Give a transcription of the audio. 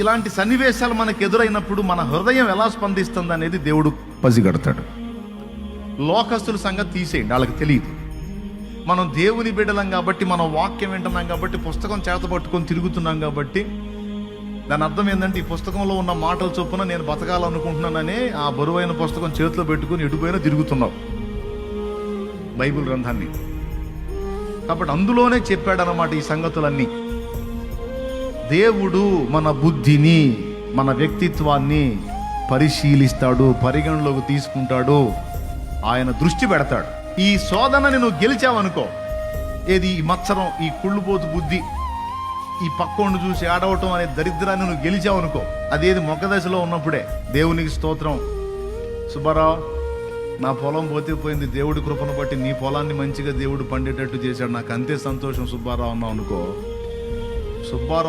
ఇలాంటి సన్నివేశాలు మనకు ఎదురైనప్పుడు మన హృదయం ఎలా స్పందిస్తుంది అనేది దేవుడు పసిగడతాడు. లోకస్తుల సంగతి తీసేయండి, వాళ్ళకి తెలియదు. మనం దేవుని బిడ్డలం కాబట్టి, మనం వాక్యం వింటున్నాం కాబట్టి, పుస్తకం చేత పట్టుకొని తిరుగుతున్నాం కాబట్టి, దాని అర్థం ఏంటంటే ఈ పుస్తకంలో ఉన్న మాటల చొప్పున నేను బతకాలనుకుంటున్నానని ఆ బరువైన పుస్తకం చేతిలో పెట్టుకుని ఎటుపోయినా తిరుగుతున్నావు బైబిల్ గ్రంథాన్ని. కాబట్టి అందులోనే చెప్పాడనమాట ఈ సంగతులన్నీ. దేవుడు మన బుద్ధిని, మన వ్యక్తిత్వాన్ని పరిశీలిస్తాడు, పరిగణలోకి తీసుకుంటాడు, ఆయన దృష్టి పెడతాడు. ఈ శోధనని నువ్వు గెలిచావనుకో, ఏది ఈ మత్సరం, ఈ కుళ్ళుపోతు బుద్ధి, ఈ పక్కోండు చూసి ఆడవటం అనే దరిద్రాన్ని నువ్వు గెలిచావనుకో, అదేది మొక్క దశలో ఉన్నప్పుడే దేవునికి స్తోత్రం, సుబ్బారావు నా పొలం పోతే పోయింది, దేవుడి కృపను బట్టి నీ పొలాన్ని మంచిగా దేవుడు పండేటట్టు చేశాడు, నాకు అంతే సంతోషం సుబ్బారావు అన్నావు అనుకో, సుబ్బారావు